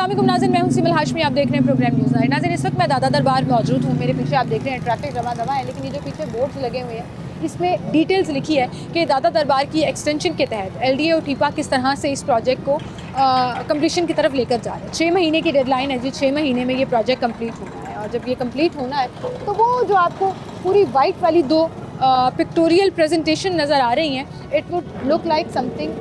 अस्सलाम नाज़रीन, मैं हूं सिमल हाशमी, आप देख रहे हैं प्रोग्राम न्यूज़ नाइट। नाज़रीन, इस वक्त मैं दादा दरबार मौजूद हूं। मेरे पीछे आप देख रहे हैं ट्रैफिक रवा दवा है, लेकिन ये जो पीछे बोर्ड्स लगे हुए हैं इसमें डिटेल्स लिखी है कि दादा दरबार की एक्सटेंशन के तहत LDA और टीपा किस तरह से इस प्रोजेक्ट को कम्प्लीशन की तरफ लेकर जा रहे हैं। 6 महीने की डेडलाइन है जी, 6 महीने में ये प्रोजेक्ट कम्प्लीट होना है। और जब ये कम्प्लीट होना है तो वो जो आपको पूरी वाइट वाली दो पिक्टोरियल प्रेजेंटेशन नज़र आ रही हैं, it would look like something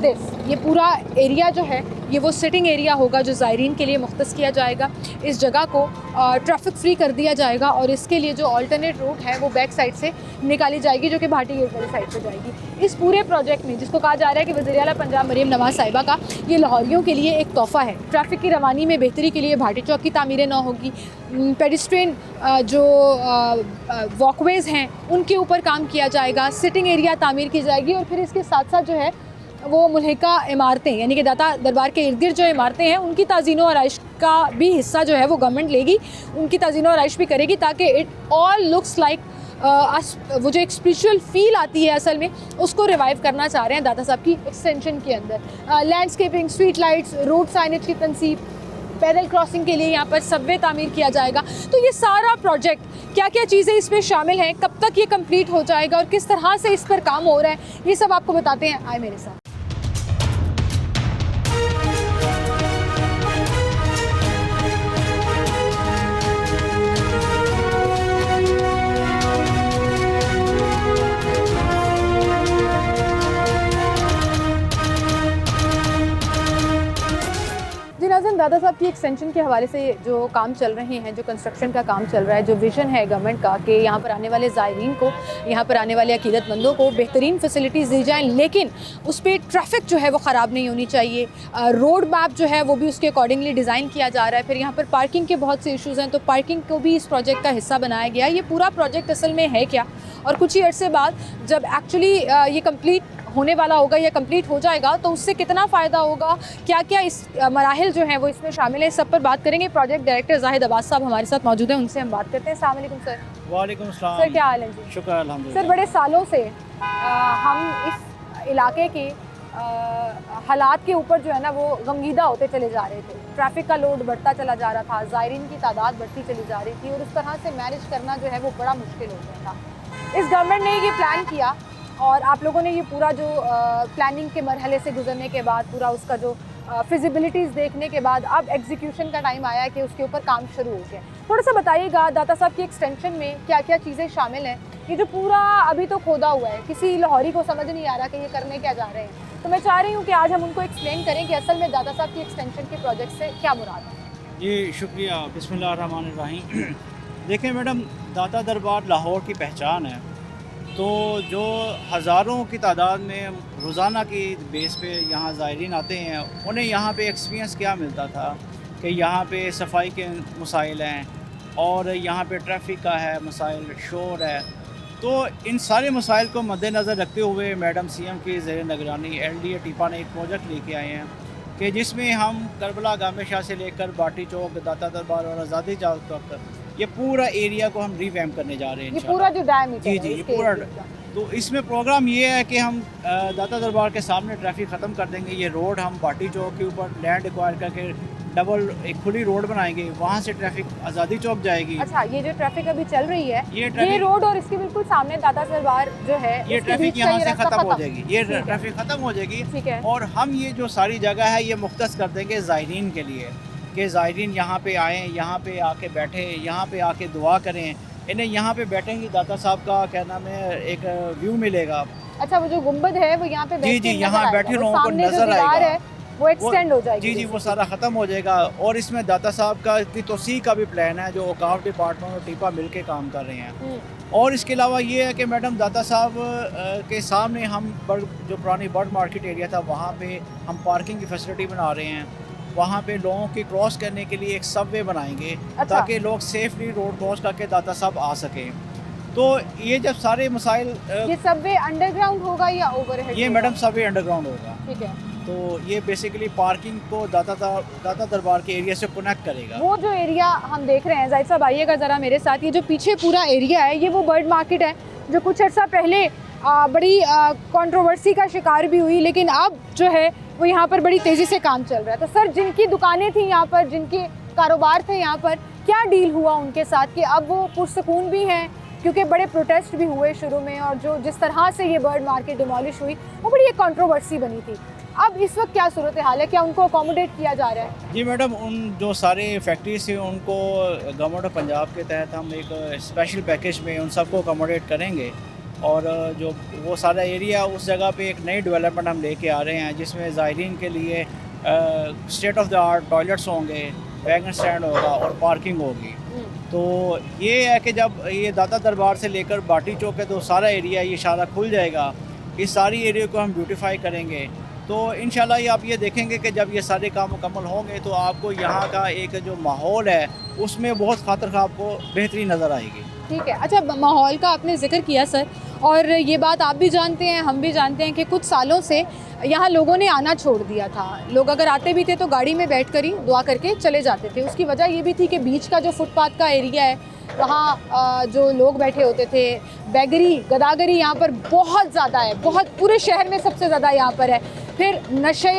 this. ये पूरा एरिया जो है ये वो सिटिंग एरिया होगा जो ज़ायरीन के लिए मुख्तस किया जाएगा। इस जगह को ट्रैफिक फ्री कर दिया जाएगा और इसके लिए जो अल्टरनेट रूट है वो बैक साइड से निकाली जाएगी, जो कि भाटी गेट वाली साइड से जाएगी। इस पूरे प्रोजेक्ट में, जिसको कहा जा रहा है कि वज़ीर आला पंजाब मरीम नवाज़ साहिबा का ये लाहौरियों के लिए एक तोहफ़ा है। ट्रैफिक की रवानी में बेहतरी के लिए भाटी चौक की तामीरें न होगी, पेडिस्ट्रियन जो वॉकवेज़ हैं उनके ऊपर काम किया जाएगा, सिटिंग एरिया तामीर की जाएगी और फिर इसके साथ साथ जो है वो मुल्हिका इमारतें, यानी कि दाता दरबार के इर्द गिर्द जो इमारतें हैं उनकी ताज़ीनो आराइश का भी हिस्सा जो है वो गवर्नमेंट लेगी, उनकी ताज़ीनो आराइश भी करेगी, ताकि इट ऑल लुक्स लाइक वो जो एक स्पिरिचुअल फील आती है असल में उसको रिवाइव करना चाह रहे हैं दादा साहब की एक्सटेंशन के अंदर। Landscaping, street lights, road signage की तनसीब, पैदल क्रॉसिंग के लिए यहाँ पर सबवे तामीर किया जाएगा। तो ये सारा प्रोजेक्ट, क्या क्या चीज़ें इसमें शामिल हैं, कब तक ये कंप्लीट हो जाएगा और किस तरह से इस पर काम हो रहा है, ये सब आपको बताते हैं, आए मेरे साथ। नाज़रीन, दादा साहब की एक्सटेंशन के हवाले से जो काम चल रहे हैं, जो कंस्ट्रक्शन का काम चल रहा है, जो विज़न है गवर्नमेंट का कि यहाँ पर आने वाले ज़ायरीन को, यहाँ पर आने वाले अकीदतमंदों को बेहतरीन फैसिलिटीज़ दी जाएँ, लेकिन उस पर ट्रैफिक जो है वो ख़राब नहीं होनी चाहिए। रोड मैप जो है वो भी उसके अकॉर्डिंगली डिज़ाइन किया जा रहा है। फिर यहाँ पर पार्किंग के बहुत से इशूज़ हैं, तो पार्किंग को भी इस प्रोजेक्ट का हिस्सा बनाया गया है। ये पूरा प्रोजेक्ट असल में है क्या, और कुछ ही अर्से बाद जब एक्चुअली ये कम्प्लीट होने वाला होगा या कंप्लीट हो जाएगा तो उससे कितना फ़ायदा होगा, क्या क्या इस मराहिल जो हैं वो इसमें शामिल है, सब पर बात करेंगे। प्रोजेक्ट डायरेक्टर जाहिद अब्बास साहब हमारे साथ मौजूद हैं, उनसे हम बात करते हैं। अस्सलाम वालेकुम सर। वालेकुम अस्सलाम सर, क्या हाल है जी? शुक्र अल्हम्दुलिल्लाह। सर, बड़े सालों से हम इस इलाके के हालात के ऊपर जो है ना वो गमगीदा होते चले जा रहे थे। ट्रैफिक का लोड बढ़ता चला जा रहा था, ज़ायरीन की तादाद बढ़ती चली जा रही थी और उस तरह से मैनेज करना जो है वो बड़ा मुश्किल हो गया था। इस गवर्नमेंट ने ये प्लान किया और आप लोगों ने ये पूरा जो प्लानिंग के मरहले से गुजरने के बाद, पूरा उसका जो फिजिबिलिटीज़ देखने के बाद अब एग्जीक्यूशन का टाइम आया है कि उसके ऊपर काम शुरू हो गया। थोड़ा सा बताइएगा दाता साहब की एक्सटेंशन में क्या क्या चीज़ें शामिल हैं। ये जो पूरा अभी तो खोदा हुआ है, किसी लाहौरी को समझ नहीं आ रहा कि ये करने क्या जा रहे हैं, तो मैं चाह रही हूँ कि आज हम उनको एक्सप्लेन करें कि असल में दाता साहब की एक्सटेंशन के प्रोजेक्ट से क्या मुराद है। जी शुक्रिया, बिस्मिल्लाहिर्रहमानिर्रहीम। देखें मैडम, दाता दरबार लाहौर की पहचान है, तो जो हज़ारों की तादाद में रोज़ाना की बेस पे यहाँ ज़ायरीन आते हैं, उन्हें यहाँ पे एक्सपीरियंस क्या मिलता था कि यहाँ पे सफाई के मसाइल हैं और यहाँ पे ट्रैफिक का है मसाइल, शोर है। तो इन सारे मसाइल को मद्देनज़र रखते हुए मैडम CM की ज़ेर निगरानी LDA टीपा ने एक प्रोजेक्ट लेके आए हैं कि जिसमें हम करबला गामे शाह से लेकर भाटी चौक, दाता दरबार और आज़ादी चौक तक ये पूरा एरिया को हम रिवैम्प करने जा रहे हैं। ये पूरा जो डायमीटर जी जी, ये पूरा। तो इसमें प्रोग्राम ये है कि हम दाता दरबार के सामने ट्रैफिक ख़त्म कर देंगे। ये रोड हम भाटी चौक के ऊपर लैंड एक्वायर करके डबल एक खुली रोड बनाएंगे, वहाँ से ट्रैफिक आज़ादी चौक जाएगी। अच्छा, ये जो ट्रैफिक अभी चल रही है ये रोड और इसके बिल्कुल सामने दाता दरबार जो है, ये ट्रैफिक यहाँ से ख़त्म हो जाएगी, ये ट्रैफिक ख़त्म हो जाएगी। ठीक है। और हम ये जो सारी जगह है ये मुख्तस कर देंगे ज़ायरीन के लिए कि ज़ायरीन यहाँ पे आएँ, यहाँ पे आके बैठे, यहाँ पे आके दुआ करें। इन्हें यहाँ पे बैठेंगे, दाता साहब का क्या नाम है, एक व्यू मिलेगा। अच्छा, वो जो गुंबद है वो यहाँ पे जी जी, यहाँ बैठे लोगों को नजर आएगा, वो एक्सटेंड हो जाएगी। जी जी, वो सारा ख़त्म हो जाएगा। और इसमें दाता साहब का की तोसी का भी प्लान है, जो औकाफ डिपार्टमेंट और टीपा मिल के काम कर रहे हैं। और इसके अलावा ये है कि मैडम दाता साहब के सामने हम जो पुरानी बर्ड मार्केट एरिया था वहाँ पे हम पार्किंग की फैसिलिटी बना रहे हैं। वहाँ पे लोगों की क्रॉस करने के लिए एक सबवे बनाएंगे। अच्छा। ताकि लोग सेफली रोड क्रॉस करके दाता साहब आ सकें। तो ये जब सारे मसाइल ये सबवे अंडरग्राउंड होगा या ओवरहेड? ये मैडम सबवे अंडरग्राउंड होगा। ठीक है। तो ये बेसिकली पार्किंग को दाता दरबार के एरिया से कनेक्ट करेगा। वो जो एरिया हम देख रहे हैं, जाहिद साहब आइएगा ज़रा मेरे साथ, ये जो पीछे पूरा एरिया है ये वो बर्ड मार्केट है जो कुछ अर्सा पहले बड़ी कंट्रोवर्सी का शिकार भी हुई, लेकिन अब जो है वो यहाँ पर बड़ी तेज़ी से काम चल रहा है। तो सर, जिनकी दुकानें थी यहाँ पर, जिनके कारोबार थे यहाँ पर, क्या डील हुआ उनके साथ कि अब वो पुरसकून भी हैं? क्योंकि बड़े प्रोटेस्ट भी हुए शुरू में, और जो जिस तरह से ये बर्ड मार्केट डिमोलिश हुई वो बड़ी एक कंट्रोवर्सी बनी थी। अब इस वक्त क्या सूरत हाल है? क्या उनको अकोमोडेट किया जा रहा है? जी मैडम, उन जो सारे फैक्ट्रीज थे उनको गवर्नमेंट ऑफ पंजाब के तहत हम एक स्पेशल पैकेज में उन सबको अकोमोडेट करेंगे, और जो वो सारा एरिया उस जगह पे एक नई डेवलपमेंट हम लेके आ रहे हैं, जिसमें ज़ायरीन के लिए state of the art toilets होंगे, वैगन स्टैंड होगा और पार्किंग होगी। तो ये है कि जब ये दाता दरबार से लेकर बाटी चौक है तो सारा एरिया ये सारा खुल जाएगा। इस सारी एरिया को हम ब्यूटीफाई करेंगे, तो इंशाल्लाह ये आप ये देखेंगे कि जब ये सारे काम मुकम्मल होंगे तो आपको यहाँ का एक जो माहौल है उसमें बहुत खातर खा आपको बेहतरी नज़र आएगी। ठीक है। अच्छा, माहौल का आपने जिक्र किया सर, और ये बात आप भी जानते हैं, हम भी जानते हैं कि कुछ सालों से यहाँ लोगों ने आना छोड़ दिया था। लोग अगर आते भी थे तो गाड़ी में बैठकर ही दुआ करके चले जाते थे। उसकी वजह ये भी थी कि बीच का जो फुटपाथ का एरिया है वहाँ जो लोग बैठे होते थे, बैगरी गदागरी यहाँ पर बहुत ज़्यादा है, बहुत, पूरे शहर में सबसे ज़्यादा यहाँ पर है। फिर नशे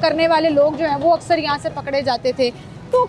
करने वाले लोग जो हैं वो अक्सर यहाँ से पकड़े जाते थे। तो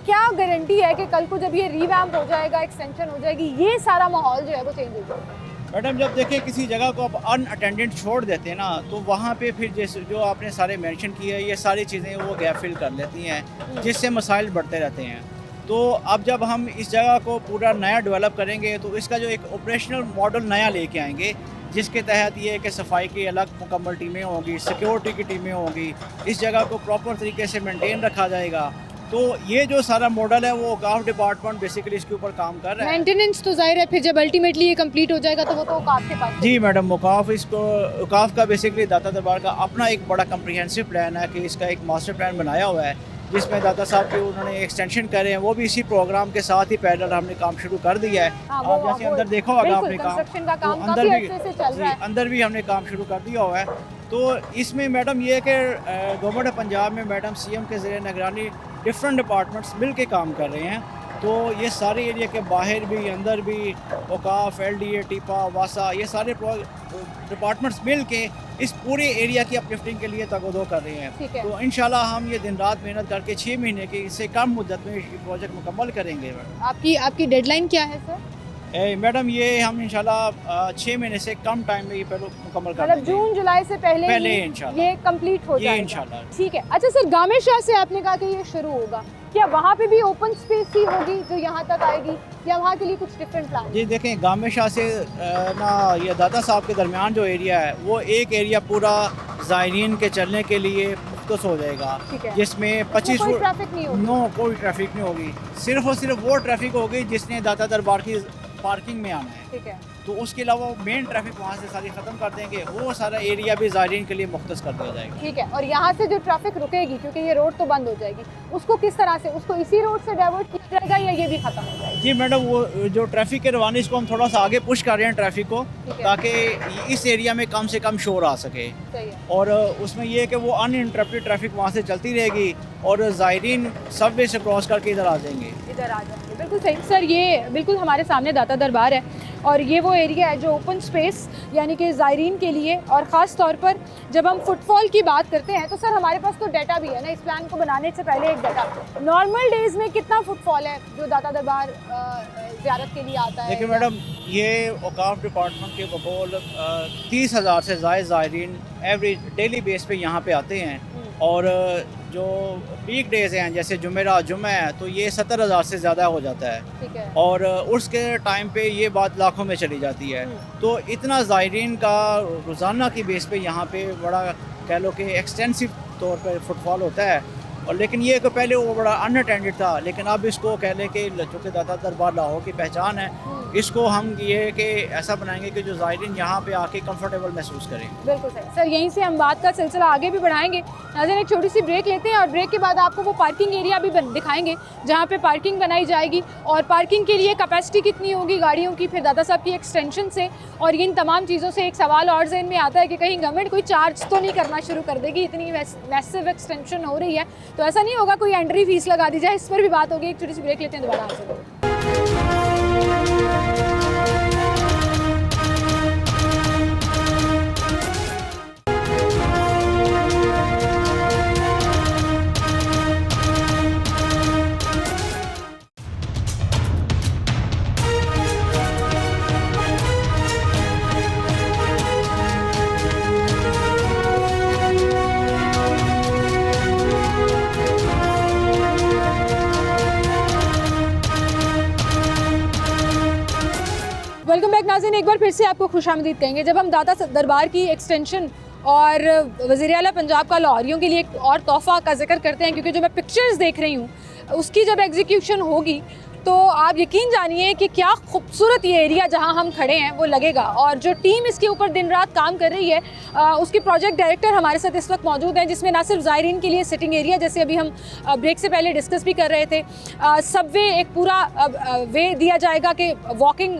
क्या गारंटी है कि कल को जब ये रिवैम्प हो जाएगा, एक्सटेंशन हो जाएगी, ये सारा माहौल जो है वो चेंज हो जाएगा? मैडम, जब देखें किसी जगह को आप अनअटेंडेंट छोड़ देते हैं ना, तो वहाँ पे फिर जैसे जो आपने सारे मेंशन किए ये सारी चीज़ें वो गैप फिल कर लेती हैं, जिससे मसाइल बढ़ते रहते हैं। तो अब जब हम इस जगह को पूरा नया डेवलप करेंगे तो इसका जो एक ऑपरेशनल मॉडल नया लेके आएंगे, जिसके तहत ये कि सफाई की अलग मुकम्मल टीमें होंगी, सिक्योरिटी की टीमें होंगी, इस जगह को प्रॉपर तरीके से मेंटेन रखा जाएगा। तो ये जो सारा मॉडल है वो औकाफ डिपार्टमेंट बेसिकली इसके ऊपर काम कर रहा है। मेंटेनेंस तो जाहिर है फिर जब अल्टीमेटली ये कंप्लीट हो जाएगा तो वो तो औकाफ के पास। जी मैडम, औकाफ का बेसिकली दाता दरबार का अपना एक बड़ा कम्प्रिहेंसिव प्लान है कि इसका एक मास्टर प्लान बनाया हुआ है, जिसमें दाता साहब के उन्होंने एक्सटेंशन करे हैं। वो भी इसी प्रोग्राम के साथ ही पैरेलल हमने काम शुरू कर दिया है। आप जैसे अंदर देखो होगा आपने काम, तो अंदर भी हमने काम शुरू कर दिया हुआ है। तो इसमें मैडम ये है कि गवर्नमेंट ऑफ पंजाब में मैडम CM के ज़रिए निगरानी डिफरेंट डिपार्टमेंट्स मिल के काम कर रहे हैं। तो ये सारे एरिया के बाहर भी अंदर भी औकाफ, LDA, टिपा, वासा, ये सारे डिपार्टमेंट्स मिल के इस पूरे एरिया की अपलिफ्टिंग के लिए तगोदो कर रहे हैं। तो इंशाल्लाह हम ये दिन रात मेहनत करके 6 महीने की इससे कम मुद्दत में ये प्रोजेक्ट मुकम्मल करेंगे। आपकी डेडलाइन क्या है सर? मैडम, ये हम इंशाल्लाह 6 महीने से कम टाइम में ये पहले मुकम्मल कर देंगे। जून जुलाई से पहले इंशाल्लाह ये कंप्लीट हो जाएगा इंशाल्लाह। ठीक है। अच्छा सर, गामेशाह से आपने कहा कि ये शुरू होगा, क्या वहाँ पे भी ओपन स्पेस ही होगी जो यहाँ तक आएगी, या वहाँ के लिए कुछ डिफरेंट प्लान? जी देखें, गामेशाह से ना ये दाता साहब के दरमियान जो एरिया है वो एक एरिया पूरा ज़ायरीन के चलने के लिए मुख्तस हो जाएगा, जिसमें 25 कोई ट्रैफिक नहीं होगी। कोई ट्रैफिक नहीं होगी। सिर्फ और सिर्फ वो ट्रैफिक होगी जिसने दाता दरबार की पार्किंग में आना है। ठीक है। तो उसके अलावा मेन ट्रैफिक वहाँ से सारी ख़त्म कर देंगे, वो सारा एरिया भी ज़ायरीन के लिए मुख्तस कर दिया जाएगा। ठीक है। और यहाँ से जो ट्रैफिक रुकेगी, क्योंकि ये रोड तो बंद हो जाएगी, उसको किस तरह से, उसको इसी रोड से डाइवर्ट किया जाएगा या ये भी खत्म हो जाएगा? जी मैडम, वो जो ट्रैफिक के रवानी इसको हम थोड़ा सा आगे पुश कर रहे हैं ट्रैफिक को, ताकि इस एरिया में कम से कम शोर आ सके। और उसमें ये है कि वो अनइंटरप्टेड ट्रैफिक वहाँ से चलती रहेगी और ज़ायरीन सबवे से क्रॉस करके इधर आ जाएंगे। बिल्कुल सही सर, ये बिल्कुल हमारे सामने दाता दरबार है, और ये वो एरिया है जो ओपन स्पेस यानी कि ज़ायरीन के लिए, और ख़ास तौर पर जब हम फुटफॉल की बात करते हैं तो सर हमारे पास तो डाटा भी है ना, इस प्लान को बनाने से पहले एक डाटा, नॉर्मल डेज़ में कितना फुटफॉल है जो दाता दरबार ज़ियारत के लिए आता है? देखिए मैडम, ये औकाफ डिपार्टमेंट के बकौल 30,000 से ज़ायद ज़ायरीन एवरेज डेली बेस पे यहाँ पे आते हैं, और जो पीक डेज़ हैं जैसे जुमेरात जुम्मा है तो ये 70,000 से ज़्यादा हो जाता है। ठीक है। और उसके टाइम पे ये बात लाखों में चली जाती है। तो इतना ज़ायरीन का रोज़ाना की बेस पे यहाँ पे बड़ा कह लो कि एक्सटेंसिव तौर पे फुटफॉल होता है। और लेकिन ये कि पहले वो बड़ा अनअटेंडेड था, लेकिन अब इसको कह लें कि चूँकि दाता दरबार लाहौर की पहचान है, इसको हम ये कि ऐसा बनाएंगे कि जो ज़ायरीन यहाँ पे आके कंफर्टेबल महसूस करें। बिल्कुल सही सर, यहीं से हम बात का सिलसिला आगे भी बढ़ाएंगे। नाज़रीन, एक छोटी सी ब्रेक लेते हैं और ब्रेक के बाद आपको वो पार्किंग एरिया भी दिखाएंगे जहाँ पे पार्किंग बनाई जाएगी, और पार्किंग के लिए कैपेसिटी कितनी होगी गाड़ियों की, फिर दादा साहब की एक्सटेंशन से, और इन तमाम चीज़ों से एक सवाल और ज़हन में आता है कि कहीं गवर्नमेंट कोई चार्ज तो नहीं करना शुरू कर देगी, इतनी मैसिव एक्सटेंशन हो रही है, तो ऐसा नहीं होगा कोई एंट्री फीस लगा दी जाए। इस पर भी बात होगी। एक छोटी सी ब्रेक लेते हैं, दोबारा आपसे। वेलकम बैक नाज़रीन, एक बार फिर से आपको खुशामदीद कहेंगे। जब हम दाता दरबार की एक्सटेंशन और वज़ीर आला पंजाब का लाहौरियों के लिए एक और तोहफ़ा का जिक्र करते हैं, क्योंकि जो मैं पिक्चर्स देख रही हूँ उसकी जब एग्जीक्यूशन होगी तो आप यकीन जानिए कि क्या खूबसूरत ये एरिया जहाँ हम खड़े हैं वो लगेगा। और जो टीम इसके ऊपर दिन रात काम कर रही है उसकी प्रोजेक्ट डायरेक्टर हमारे साथ इस वक्त मौजूद हैं, जिसमें ना सिर्फ ज़ायरीन के लिए सिटिंग एरिया, जैसे अभी हम ब्रेक से पहले डिस्कस भी कर रहे थे, सबवे एक पूरा वे दिया जाएगा कि वॉकिंग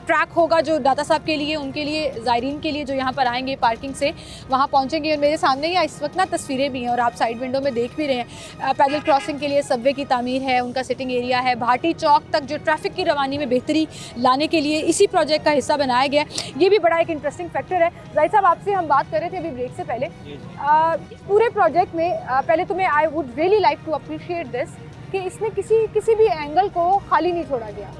ट्रैक होगा जो दाता साहब के लिए, उनके लिए, ज़ायरीन के लिए जो यहाँ पर आएंगे पार्किंग से वहाँ पहुँचेंगे। और मेरे सामने ही इस वक्त ना तस्वीरें भी हैं और आप साइड विंडो में देख भी रहे हैं। पैदल क्रॉसिंग के लिए सबवे की तामीर है, उनका सिटिंग एरिया है। भाटी चौक तक जो ट्रैफिक की रवानी में बेहतरी लाने के लिए इसी प्रोजेक्ट का हिस्सा बनाया गया है। ये भी बड़ा एक इंटरेस्टिंग फैक्टर है। जाहिद साहब, आपसे हम बात कर रहे थे अभी ब्रेक से पहले, इस पूरे प्रोजेक्ट में पहले तो मैं I would really like to appreciate this कि इसमें किसी भी एंगल को खाली नहीं छोड़ा गया।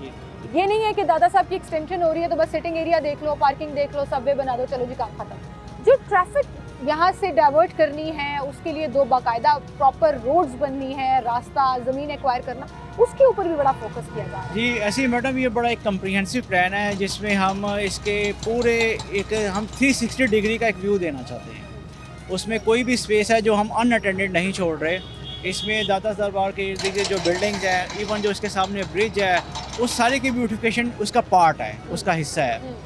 ये नहीं है कि दादा साहब की एक्सटेंशन हो रही है तो बस सिटिंग एरिया देख लो, पार्किंग देख लो, सबवे बना दो, चलो जी काम खत्म। जो ट्रैफिक यहाँ से डाइवर्ट करनी है उसके लिए दो बाकायदा प्रॉपर रोड्स बननी है, रास्ता, ज़मीन एक्वायर करना, उसके ऊपर भी बड़ा फोकस किया जा रहा है। जी ऐसे ही मैडम, ये बड़ा एक कम्प्रीहेंसिव प्लान है जिसमें हम इसके पूरे हम 360 डिग्री का एक व्यू देना चाहते हैं। उसमें कोई भी स्पेस है जो हम अनअटेंडेड नहीं छोड़ रहे। इसमें दाता दरबार के इर्द गिर्द जो बिल्डिंग्स हैं, इवन जो इसके सामने ब्रिज है, उस सारे की ब्यूटिफिकेशन उसका पार्ट है, उसका हिस्सा है।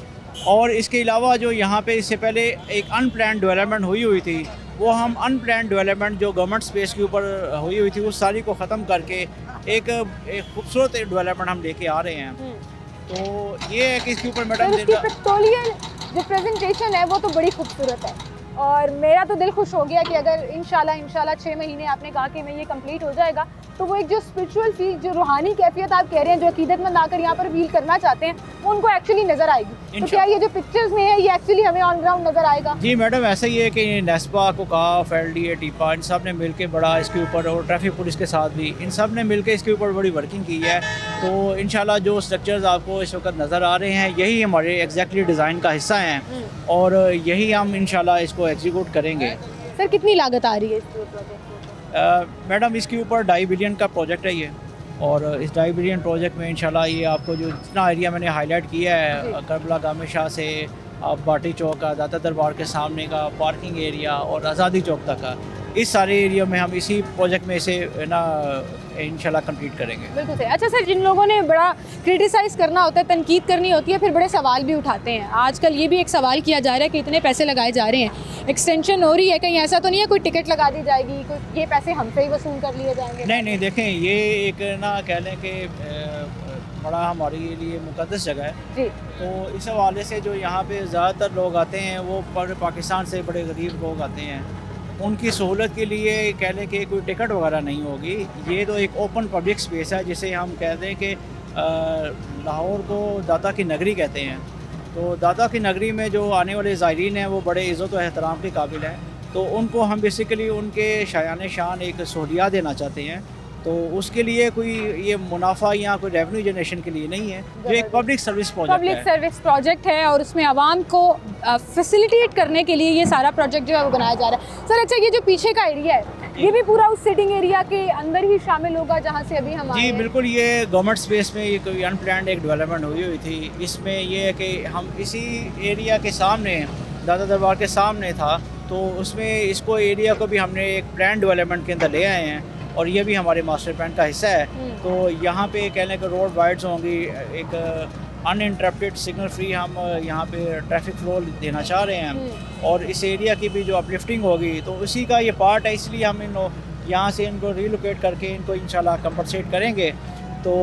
और इसके अलावा जो यहाँ पे इससे पहले एक अनप्लान डेवलपमेंट हुई थी, वो हम अनप्लान डेवलपमेंट जो गवर्नमेंट स्पेस के ऊपर हुई थी उस सारी को ख़त्म करके एक खूबसूरत डेवलपमेंट हम लेके आ रहे हैं। तो ये है कि इसके ऊपर मैडम इसकी पिक्टोरियल जो प्रेजेंटेशन है वो तो बड़ी खूबसूरत है और मेरा तो दिल खुश हो गया कि अगर इंशाल्लाह 6 महीने आपने कहा कि मैं ये कंप्लीट हो जाएगा तो वो एक जो स्पिरिचुअल फील, जो रूहानी कैफियत आप कह रहे हैं, जो अकीदतमंद आकर यहाँ पर फील करना चाहते हैं, वो उनको एक्चुअली नज़र आएगी। तो क्या ये जो पिक्चर्स में है ये एक्चुअली हमें ऑन ग्राउंड नज़र आएगा? जी मैडम, ऐसा ही है कि नेस्पा, कोकाफ, एलडीए, टीपा, इन सब ने मिलकर बड़ा इसके ऊपर, और ट्रैफिक पुलिस के साथ भी इन सब ने मिलकर इसके ऊपर बड़ी वर्किंग की है। तो इंशाल्लाह जो स्ट्रक्चर्स आपको इस वक्त नज़र आ रहे हैं यही हमारे एग्जैक्टली डिज़ाइन का हिस्सा हैं और यही हम इंशाल्लाह इसको एग्जीक्यूट करेंगे। सर, कितनी लागत आ रही है इस प्रोजेक्ट? मैडम, इसके ऊपर 2.5 बिलियन का प्रोजेक्ट है ये, और इस 2.5 बिलियन प्रोजेक्ट में इंशाल्लाह ये आपको जो जितना एरिया मैंने हाईलाइट किया है, करबला गामे शाह से आप बाटी चौक का, दाता दरबार के सामने का पार्किंग एरिया और आज़ादी चौक तक का, इस सारे एरिया में हम इसी प्रोजेक्ट में से ना इंशाल्लाह कंप्लीट करेंगे। बिल्कुल सही। अच्छा सर, जिन लोगों ने बड़ा क्रिटिसाइज़ करना होता है, तनकीद करनी होती है, फिर बड़े सवाल भी उठाते हैं। आजकल ये भी एक सवाल किया जा रहा है कि इतने पैसे लगाए जा रहे हैं, एक्सटेंशन हो रही है, कहीं ऐसा तो नहीं है कोई टिकट लगा दी जाएगी, कोई ये पैसे हमसे ही वसूल कर लिए जाएंगे? नहीं, देखें, ये एक ना कह लें कि बड़ा हमारे लिए मुकद्दस जगह है जी। तो इस हवाले से जो यहाँ पे ज़्यादातर लोग आते हैं वो पाकिस्तान से बड़े गरीब लोग आते हैं, उनकी सहूलत के लिए कह लें कि कोई टिकट वगैरह नहीं होगी। ये तो एक ओपन पब्लिक स्पेस है जिसे हम कहते हैं कि लाहौर को दाता की नगरी कहते हैं। तो दाता की नगरी में जो आने वाले ज़ायरीन हैं वो बड़े इज़्ज़त और एहतराम के काबिल हैं, तो उनको हम बेसिकली उनके शायान शान एक सहूलियत देना चाहते हैं। तो उसके लिए कोई ये मुनाफा या कोई रेवेन्यू जनरेशन के लिए नहीं है, जो एक पब्लिक सर्विस प्रोजेक्ट है और उसमें आवाम को फैसिलिटेट करने के लिए ये सारा प्रोजेक्ट जो है वो बनाया जा रहा है। सर अच्छा, ये जो पीछे का एरिया है ये भी पूरा उस सिटिंग एरिया के अंदर ही शामिल होगा जहाँ से अभी हम जी बिल्कुल, ये गवर्नमेंट स्पेस में ये कोई अनप्लान्ड एक डेवलपमेंट हुई थी। इसमें ये है कि हम इसी एरिया के सामने, दाता दरबार के सामने था, तो उसमें इसको एरिया को भी हमने एक प्लान डेवलपमेंट के अंदर ले आए हैं और ये भी हमारे मास्टर प्लान का हिस्सा है। तो यहाँ पे कह लें कि रोड वाइड्स होंगी, एक अनइंटरप्टेड सिग्नल फ्री हम यहाँ पे ट्रैफिक फ्लो देना चाह रहे हैं और इस एरिया की भी जो अपलिफ्टिंग होगी तो उसी का ये पार्ट है। इसलिए हम यहाँ से इनको रिलोकेट करके इनको इंशाल्लाह कंपनसेट करेंगे। तो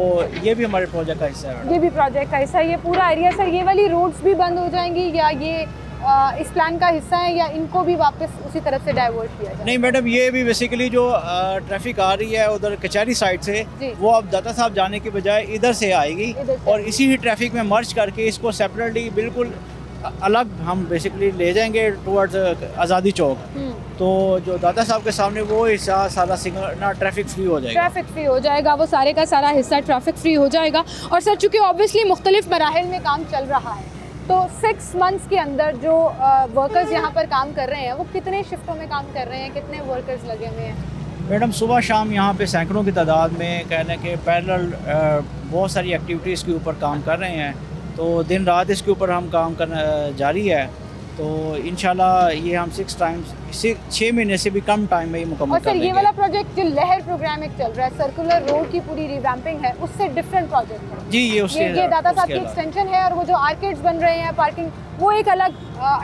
ये भी हमारे प्रोजेक्ट का हिस्सा है। ये भी प्रोजेक्ट का हिस्सा है ये पूरा एरिया। सर, ये वाली रोड्स भी बंद हो जाएंगी या ये इस प्लान का हिस्सा है या इनको भी वापस उसी तरफ से डाइवर्ट किया जाए? नहीं मैडम, ये भी बेसिकली जो ट्रैफिक आ रही है उधर कचहरी साइड से, वो अब दाता साहब जाने के बजाय इधर से आएगी और इसी ही ट्रैफिक में मर्ज करके इसको सेपरेटली बिल्कुल अलग हम बेसिकली ले जाएंगे टुवर्ड्स आज़ादी चौक। तो जो दाता साहब के सामने वो हिस्सा सारा सिग्नल ट्रैफिक फ्री हो जाएगा, वो सारे का सारा हिस्सा ट्रैफिक फ्री हो जाएगा। और सर, चूँकि ऑब्वियसली मुख्तलिफ मराहिल में काम चल रहा है, तो 6 मंथ्स के अंदर जो वर्कर्स यहाँ पर काम कर रहे हैं वो कितने शिफ्टों में काम कर रहे हैं, कितने वर्कर्स लगे हुए हैं? मैडम, सुबह शाम यहाँ पे सैकड़ों की तादाद में कहने के पैरेलल बहुत सारी एक्टिविटीज़ के ऊपर काम कर रहे हैं। तो दिन रात इसके ऊपर हम काम करना जारी है। तो इंशाल्लाह ये हम 6 महीने से भी कम टाइम में ये मुकम्मल और कर सर लेंगे। ये वाला प्रोजेक्ट जो लहर प्रोग्राम एक चल रहा है, सर्कुलर रोड की पूरी रिवैम्पिंग है, उससे डिफरेंट प्रोजेक्ट है। जी ये उसके ये दादा साहब उसके की अलावा। एक्सटेंशन है, और वो जो आर्केड्स बन रहे हैं, पार्किंग, वो एक अलग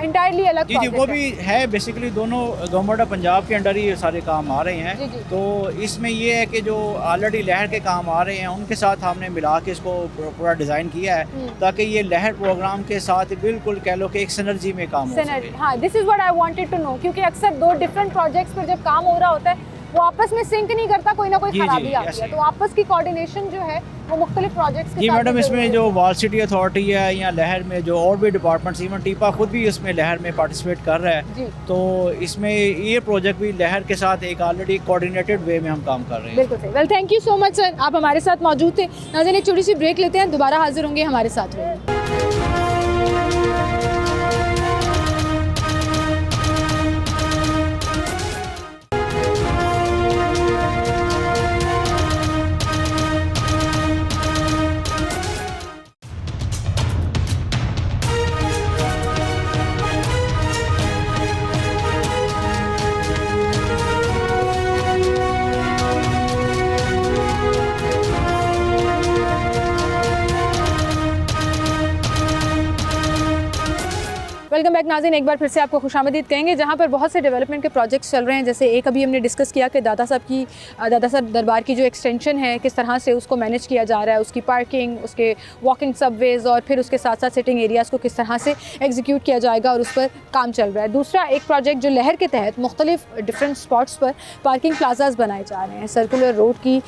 इंटायरली अलग जी जी वो प्रोजेक्ट भी है। बेसिकली दोनों गवर्नमेंट ऑफ पंजाब के अंडर ही ये सारे काम आ रहे जी, जी। हैं। तो इसमें ये है कि जो ऑलरेडी लहर के काम आ रहे हैं उनके साथ हमने मिला के इसको पूरा डिज़ाइन किया है, ताकि ये लहर प्रोग्राम के साथ बिल्कुल कह लो कि एक सिनर्जी में काम हो सके। हाँ, this is what I wanted to know, क्योंकि अक्सर दो डिफरेंट प्रोजेक्ट्स पर जब काम हो रहा होता है वो आपस में सिंक नहीं करता, कोई ना कोई जी, जी, खराबी आती ऐसे है। ही। तो आपस की कोऑर्डिनेशन जो है वो मुख्तलिफ प्रोजेक्ट्स के जी साथ मैडम, भी इसमें जरूरी जो है। वाल सिटी अथॉरिटी है या लहर में जो और भी डिपार्टमेंट्स, इवन टीपा खुद भी इसमें लहर में पार्टिसिपेट कर रहा है। जी तो इसमें ये प्रोजेक्ट भी लहर के साथ एक ऑलरेडी कोऑर्डिनेटेड वे में हम काम कर रहे हैं। बिल्कुल सही। Well, thank you so much sir, आप हमारे साथ मौजूद थे। नाज़रीन, एक छोटी सी ब्रेक लेते हैं, दोबारा हाजिर होंगे, हमारे साथ रहिए। वेलकम बैक नाज़रीन, एक बार फिर से आपको खुशामदीद कहेंगे, जहाँ पर बहुत से डेवलपमेंट के प्रोजेक्ट्स चल रहे हैं। जैसे एक अभी हमने डिस्कस किया कि दादा साहब दरबार की जो एक्सटेंशन है, किस तरह से उसको मैनेज किया जा रहा है, उसकी पार्किंग, उसके वॉकिंग सबवेज़, और फिर उसके साथ साथ सिटिंग एरियाज़ को किस तरह से एग्जीक्यूट किया जाएगा, और उस पर काम चल रहा है। दूसरा एक प्रोजेक्ट जो लहर के तहत मुख्तलिफ डिफरेंट स्पॉट्स पर पार्किंग प्लाजाज बनाए जा रहे हैं। सर्कुलर रोड की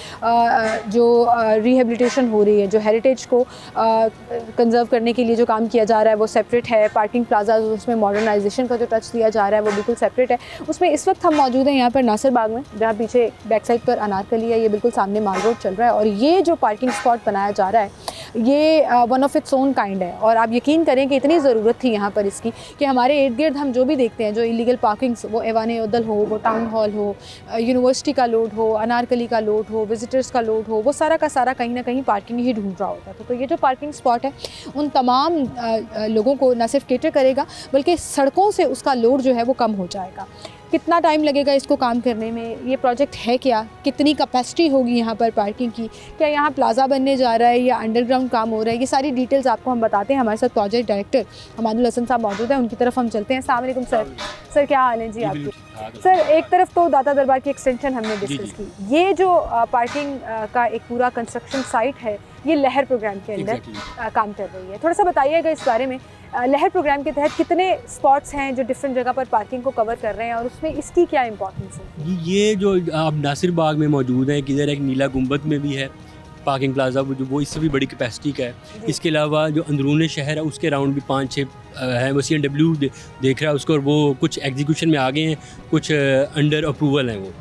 जो रिहेबिलिटेशन हो रही है, जो हेरिटेज को कंजर्व करने के लिए जो काम किया जा रहा है वो सेपरेट है। पार्किंग प्लाजा उसमें मॉडर्नाइजेशन का जो टच दिया जा रहा है वो बिल्कुल सेपरेट है। उसमें इस वक्त हम मौजूद हैं यहाँ पर नासिर बाग में, जहाँ पीछे बैक साइड पर अनारकली है, ये बिल्कुल सामने माल रोड चल रहा है। और ये जो पार्किंग स्पॉट बनाया जा रहा है ये one of its own kind है। और आप यकीन करें कि इतनी ज़रूरत थी यहाँ पर इसकी कि हमारे इर्द गिर्द हम जो भी देखते हैं, जो इलीगल पार्किंग्स, वो ऐवान उदल हो, वो टाउन हॉल हो, यूनिवर्सिटी का लोड हो, अनारकली का लोड हो, विजिटर्स का लोड हो, वो सारा का सारा कहीं ना कहीं पार्किंग ही ढूंढ रहा होता था। तो ये जो पार्किंग स्पॉट है उन तमाम लोगों को न सिर्फ केटर करेगा बल्कि सड़कों से उसका लोड जो है वो कम हो जाएगा। कितना टाइम लगेगा इसको काम करने में, ये प्रोजेक्ट है क्या, कितनी कैपेसिटी होगी यहाँ पर पार्किंग की, क्या यहाँ प्लाजा बनने जा रहा है या अंडरग्राउंड काम हो रहा है, ये सारी डिटेल्स आपको हम बताते हैं। हमारे साथ प्रोजेक्ट डायरेक्टर हमादुल हसन साहब मौजूद हैं, उनकी तरफ हम चलते हैं। अस्सलाम वालेकुम सर। सर क्या हाल है जी आपके? सर एक तरफ तो दाता दरबार की एक्सटेंशन हमने डिस्कस की, ये जो पार्किंग का एक पूरा कंस्ट्रक्शन साइट है ये लहर प्रोग्राम के अंदर काम कर रही है। थोड़ा सा बताइएगा इस बारे में, लहर प्रोग्राम के तहत कितने स्पॉट्स हैं जो डिफरेंट जगह पर पार्किंग को कवर कर रहे हैं और उसमें इसकी क्या इंपॉर्टेंस है? ये जो आप नासिर बाग में मौजूद हैं, किधर एक नीला गुंबद में भी है पार्किंग प्लाजा, वो इससे भी बड़ी कैपेसिटी का है। इसके अलावा जो अंदरून शहर है उसके राउंड भी 5-6 है। वो CNW देख रहा है उसको, और वो कुछ एग्जीक्यूशन में आ गए हैं, कुछ अंडर अप्रूवल हैं वो।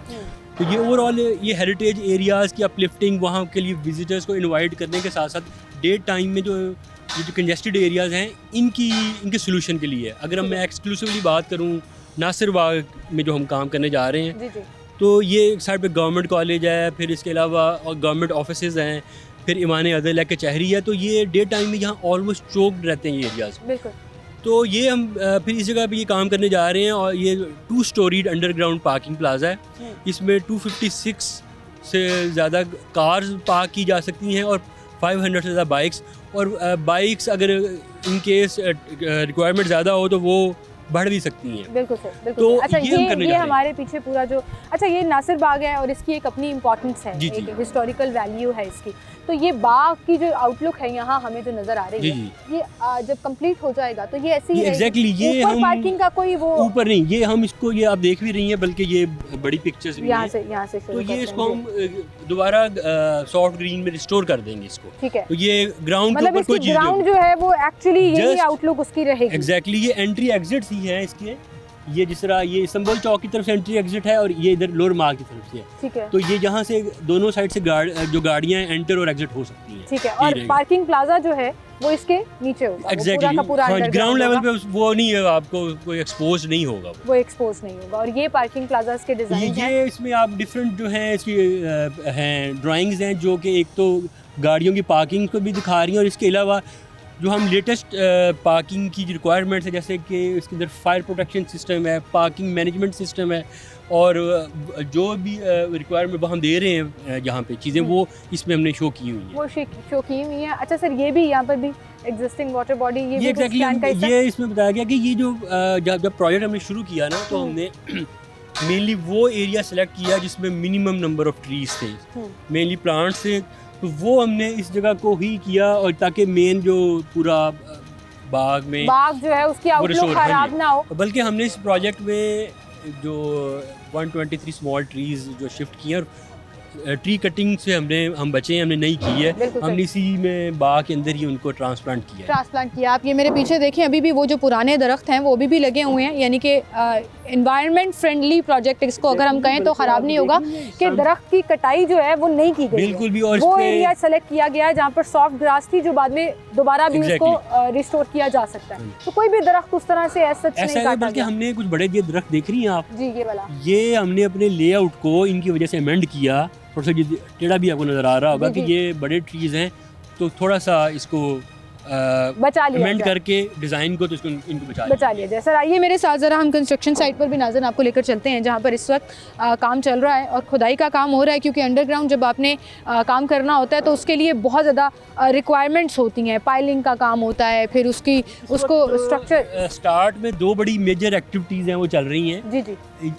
तो ये ओवरऑल ये हेरिटेज एरियाज़ की अपलिफ्टिंग, वहाँ के लिए विजिटर्स को इनवाइट करने के साथ साथ डे टाइम में जो कंजेस्टेड एरियाज़ हैं इनके सोल्यूशन के लिए। अगर मैं एक्सक्लूसिवली बात करूँ नासिर बाग में जो हम काम करने जा रहे हैं, तो ये एक साइड पे गवर्नमेंट कॉलेज है, फिर इसके अलावा गवर्नमेंट ऑफिसेज़ हैं, फिर ईमान अदल कचहरी है। तो ये डे टाइम में यहाँ ऑलमोस्ट चोक्ड रहते हैं ये एरियाज़। बिल्कुल। तो ये हम फिर इस जगह पे ये काम करने जा रहे हैं, और ये 2 स्टोरीड अंडरग्राउंड पार्किंग प्लाजा है। इसमें 256 से ज़्यादा कार्स पार्क की जा सकती हैं और 500 से ज़्यादा बाइक्स। और बाइक्स अगर इन केस रिक्वायरमेंट ज़्यादा हो तो वो बढ़ भी सकती हैं। बिल्कुल सर, बिल्कुल। तो अच्छा, ये हमारे पीछे पूरा जो, अच्छा ये नासिर बाग है और इसकी एक अपनी इंपॉर्टेंस है, एक हिस्टोरिकल वैल्यू है इसकी। तो ये बाग की जो आउटलुक है यहाँ हमें जो नज़र आ रही है, ये जब कंप्लीट हो जाएगा तो ये ऐसी एग्जैक्टली ये ऊपर पार्किंग का कोई वो ऊपर नहीं, ये हम इसको ये आप देख भी रही हैं, बल्कि ये बड़ी पिक्चर्स भी यहाँ से तो ये इसको हम दोबारा सॉफ्ट ग्रीन में रिस्टोर कर देंगे इसको। ठीक है। तो ये ग्राउंड के मतलब ऊपर कोई ग्राउंड जो है वो एक्चुअली यही आउटलुक उसकी रहेगी। एग्जैक्टली ये एंट्री एग्जिट्स ही है इसके। ये जिस तरह ये इस्तांबुल चौक की तरफ से एंट्री एग्जिट है और ये इधर लोअर मार्ग की तरफ से है। ठीक है। तो ये यहाँ से दोनों साइड से जो गाड़ियाँ एंटर और एग्जिट हो सकती हैं। ठीक है। और पार्किंग प्लाजा जो है वो इसके नीचे होगा। एग्जैक्टली ग्राउंड लेवल पे वो नहीं है, आपको कोई एक्सपोज नहीं होगा, वो एक्सपोज नहीं होगा। और ये पार्किंग प्लाजास के डिजाइन ये इसमें आप डिफरेंट जो है इसकी हैं ड्राइंग्स हैं, जो कि एक तो गाड़ियों की पार्किंग को भी दिखा रही हैं, और इसके अलावा जो हम लेटेस्ट पार्किंग की रिक्वायरमेंट्स है, जैसे कि इसके अंदर फायर प्रोटेक्शन सिस्टम है, पार्किंग मैनेजमेंट सिस्टम है, और जो भी रिक्वायरमेंट हम दे रहे हैं यहाँ पे चीज़ें, वो इसमें हमने शो की हुई हैं। वो शो की हुई है। अच्छा सर, ये भी यहाँ पर भी एग्जिस्टिंग वाटर बॉडी, ये भी कुछ प्लान का हिस्सा है? ये इसमें बताया गया कि ये जो जब प्रोजेक्ट हमने शुरू किया ना, तो हमने मेनली वो एरिया सेलेक्ट किया जिसमें मिनिमम नंबर ऑफ ट्रीज थे, मेनली प्लांट्स थे, तो वो हमने इस जगह को ही किया, और ताकि मेन जो पूरा बाग जो है उसकी आउटलुक खराब ना हो। बल्कि हमने इस प्रोजेक्ट में जो 123 स्मॉल ट्रीज जो शिफ्ट किए, और ट्री कटिंग से हम बचे हैं, हमने नहीं की है, हमने इसी में बाग के अंदर ही उनको ट्रांसप्लांट किया। आप ये मेरे पीछे देखें, अभी भी वो जो पुराने दरख्त हैं वो अभी भी लगे हुए हैं, यानी कि एनवायरनमेंट फ्रेंडली प्रोजेक्ट इसको अगर हम कहें तो ख़राब नहीं होगा कि दरख्त की कटाई जो है वो नहीं की गई, बिल्कुल भी। और वो एरिया सेलेक्ट किया गया है जहाँ पर सॉफ्ट ग्रास थी, जो बाद में दोबारा भी उसको रिस्टोर किया जा सकता है। तो कोई भी दरख्त उस तरह से ऐसा नहीं काटा गया। हमने कुछ बड़े ये दरख्त देख रही हैं आप जी, ये वाला, ये हमने अपने लेआउट को इनकी वजह से अमेंड किया, थोड़ा सा टेढ़ा भी आपको नज़र आ रहा होगा कि ये बड़े ट्रीज़ हैं, तो थोड़ा सा इसको बचा लिया अमेंड करके डिज़ाइन को, तो इसको इनको बचा लिया जाए। सर आइए मेरे साथ ज़रा हम कंस्ट्रक्शन साइट पर भी नाज़रन आपको लेकर चलते हैं, जहाँ पर इस वक्त काम चल रहा है और खुदाई का काम हो रहा है, क्योंकि अंडरग्राउंड जब आपने काम करना होता है तो उसके लिए बहुत ज़्यादा रिक्वायरमेंट्स होती हैं, पाइलिंग का काम होता है, फिर उसको स्ट्रक्चर। स्टार्ट में 2 बड़ी मेजर एक्टिविटीज़ हैं वो चल रही हैं। जी।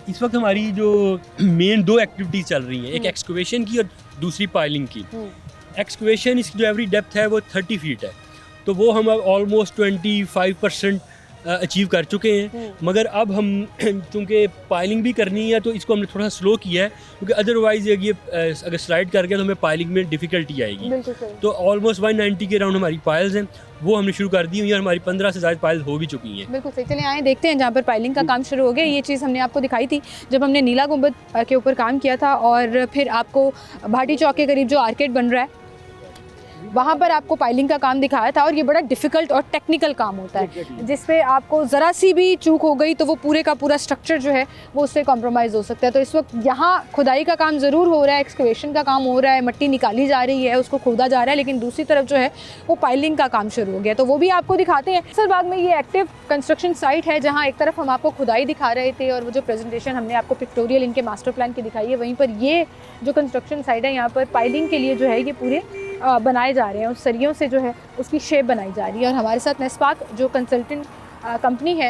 इस वक्त हमारी जो मेन 2 एक्टिविटीज़ चल रही हैं, एक एक्सकवेशन की और दूसरी पाइलिंग की। एक्सकवेशन, इसकी जो एवरी डेप्थ है वो 30 फीट है, तो वो हम ऑलमोस्ट 25% अचीव कर चुके हैं। मगर अब हम चूँकि पाइलिंग भी करनी है तो इसको हमने थोड़ा सा स्लो किया है, क्योंकि अदरवाइज़ ये अगर स्लाइड कर गया तो हमें पाइलिंग में डिफ़िकल्टी आएगी। तो ऑलमोस्ट 190 के राउंड हमारी पाइल्स हैं, वो हमने शुरू कर दी हुई है, हमारी 15 से ज़्यादा पाइल्स हो भी चुकी हैं। बिल्कुल सही। चलिए आए देखते हैं जहाँ पर पाइलिंग का काम शुरू हो गया। ये चीज़ हमने आपको दिखाई थी जब हमने नीला गुंबद के ऊपर काम किया था, और फिर आपको भाटी चौक के करीब जो आर्केड बन रहा है वहाँ पर आपको पाइलिंग का काम दिखाया था। और ये बड़ा डिफ़िकल्ट और टेक्निकल काम होता है, जिस पे आपको ज़रा सी भी चूक हो गई तो वो पूरे का पूरा स्ट्रक्चर जो है वो उससे कॉम्प्रोमाइज़ हो सकता है। तो इस वक्त यहाँ खुदाई का काम ज़रूर हो रहा है, एक्सकवेशन का काम हो रहा है, मट्टी निकाली जा रही है, उसको खोदा जा रहा है, लेकिन दूसरी तरफ जो है वो पाइलिंग का काम शुरू हो गया, तो वो भी आपको दिखाते हैं। अक्सर बाग में ये एक्टिव कंस्ट्रक्शन साइट है, जहाँ एक तरफ हम आपको खुदाई दिखा रहे थे, और वो जो प्रेजेंटेशन हमने आपको पिक्टोरियल इनके मास्टर प्लान की दिखाई है, वहीं पर ये जो कंस्ट्रक्शन साइट है यहाँ पर पाइलिंग के लिए जो है ये पूरे बनाए जा रहे हैं, उस सरियों से जो है उसकी शेप बनाई जा रही है। और हमारे साथ नेस्पाक जो कंसल्टेंट कंपनी है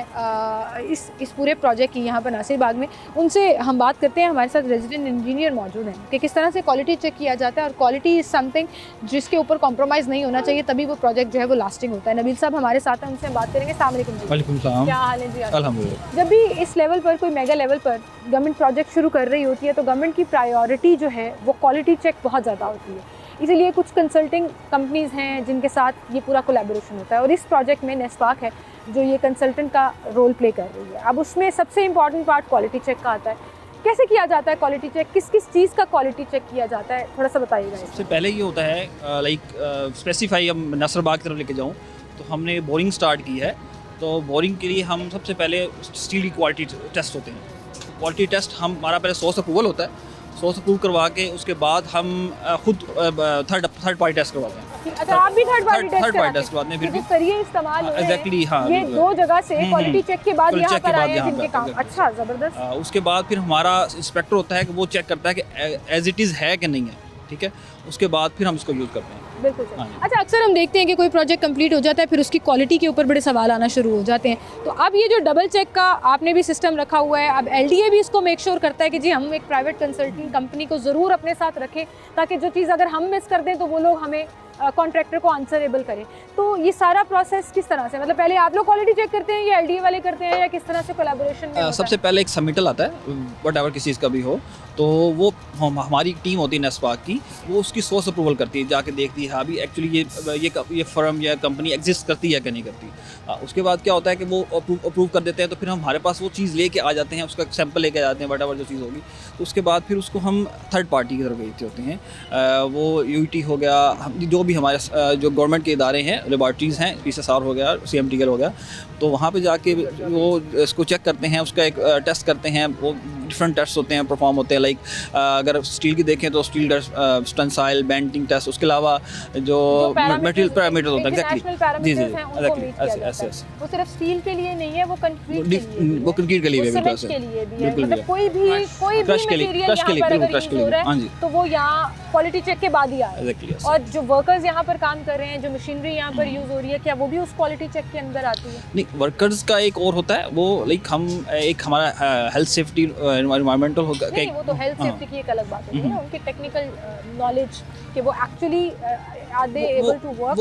इस पूरे प्रोजेक्ट की यहाँ पर नासिर बाग में, उनसे हम बात करते हैं। हमारे साथ रेजिडेंट इंजीनियर मौजूद हैं कि किस तरह से क्वालिटी चेक किया जाता है, और क्वालिटी इज़ समथिंग जिसके ऊपर कॉम्प्रोमाइज़ नहीं होना चाहिए, तभी वो प्रोजेक्ट जो है वो लास्टिंग होता है। नबील साहब हमारे साथ हैं, उनसे हम बात करेंगे। अस्सलाम वालेकुम। क्या हाल है जी? अल्हम्दुलिल्लाह। जब भी इस लेवल पर कोई मेगा लेवल पर गवर्नमेंट प्रोजेक्ट शुरू कर रही होती है तो गवर्नमेंट की प्रायोरिटी जो है वो क्वालिटी चेक बहुत ज़्यादा होती है, इसीलिए कुछ कंसल्टिंग कंपनीज़ हैं जिनके साथ ये पूरा कोलैबोरेशन होता है। और इस प्रोजेक्ट में नेस्पाक है जो ये कंसल्टेंट का रोल प्ले कर रही है। अब उसमें सबसे इम्पॉर्टेंट पार्ट क्वालिटी चेक का आता है। कैसे किया जाता है क्वालिटी चेक, किस किस चीज़ का क्वालिटी चेक किया जाता है, थोड़ा सा बताइएगा। सबसे पहले ये होता है स्पेसिफाई, अब नसर बाग की तरफ लेके जाऊँ तो हमने बोरिंग स्टार्ट की है, तो बोरिंग के लिए हम सबसे पहले स्टील की क्वालिटी टेस्ट होते हैं। क्वालिटी टेस्ट हमारा पहले सोर्स अप्रूवल होता है, सोर्स अप्रूव करवा के उसके बाद हम खुद थर्ड पार्टी टेस्ट करवाते हैं। अच्छा, आप भी थर्ड पार्टी टेस्ट करवाते हैं। फिर भी सरिये इस्तेमाल हो रहे हैं। एग्जैक्टली, हाँ, ये 2 जगह से क्वालिटी चेक के बाद यहाँ पर आए हैं जिनके काम। एग्जैक्टली। अच्छा, ज़बरदस्त। उसके बाद फिर हमारा इंस्पेक्टर होता है कि वो चेक करता है कि एज इट इज़ है कि नहीं है, ठीक है। उसके बाद फिर हम इसको यूज़ करते हैं। बिल्कुल सही। अच्छा, अक्सर हम देखते हैं कि कोई प्रोजेक्ट कंप्लीट हो जाता है, फिर उसकी क्वालिटी के ऊपर बड़े सवाल आना शुरू हो जाते हैं। तो अब ये जो डबल चेक का आपने भी सिस्टम रखा हुआ है, अब LDA भी इसको मेक श्योर करता है कि जी हम एक प्राइवेट कंसल्टिंग कंपनी को ज़रूर अपने साथ रखें, ताकि जो चीज़ अगर हम मिस कर दें तो वो लोग हमें कॉन्ट्रैक्टर को आंसरेबल करें। तो ये सारा प्रोसेस किस तरह से, मतलब पहले आप लोग क्वालिटी चेक करते हैं या LDA वाले करते हैं, या किस तरह से कोलैबोरेशन में होता है? सबसे पहले एक सबमिटल आता है, व्हाटएवर किसी चीज़ का भी हो, तो वो हमारी टीम होती है नेस्पाक की, वो उसकी सोर्स अप्रूवल करती है, जाके देखती है अभी एक्चुअली ये फर्म या कंपनी एग्जिस्ट करती है कि नहीं करती। उसके बाद क्या होता है कि वो अप्रूव कर देते हैं, तो फिर हम हमारे पास वो चीज़ लेके आ जाते हैं, उसका सैंपल लेके आ जाते हैं, व्हाटएवर जो चीज़ होगी। तो उसके बाद फिर उसको हम थर्ड पार्टी की तरफ भेजते होते हैं, वो UET हो गया, जो भी हमारे जो गवर्नमेंट के इदारे हैं, लेबॉर्ट्रीज़ हैं, PCSR हो गया, CMTL हो गया, तो वहाँ पे जाके वो इसको चेक करते हैं, उसका एक टेस्ट करते हैं। वो डिफरेंट टेस्ट होते हैं, परफॉर्म होते हैं। लाइक अगर स्टील की देखें तो स्टील टेंसाइल बेंडिंग टेस्ट, उसके अलावा जो मटेरियल पैरामीटर होता है, एग्जैक्टली जी एग्जैक्टली वो सिर्फ स्टील के लिए नहीं है, वो कंक्रीट के लिए भी सीमेंट के लिए भी है, मतलब कोई भी मटेरियल यहाँ पर अगर यूज हो रहा है तो वो यहाँ क्वालिटी चेक के बाद ही आए। और जो वर्कर्स यहाँ पर काम कर रहे हैं, जो मशीनरी यहाँ पर यूज हो रही है, क्या वो भी उस क्वालिटी चेक के अंदर आती है? नहीं, वर्कर्स का एक और होता है, वो लाइक हम एक हमारा हेल्थ सेफ्टी एनवायरमेंटल होगा। नहीं, वो तो हेल्थ सेफ्टी की एक अलग बात होती है, उनकी टेक्निकल नॉलेज कि वो actually are they able to work,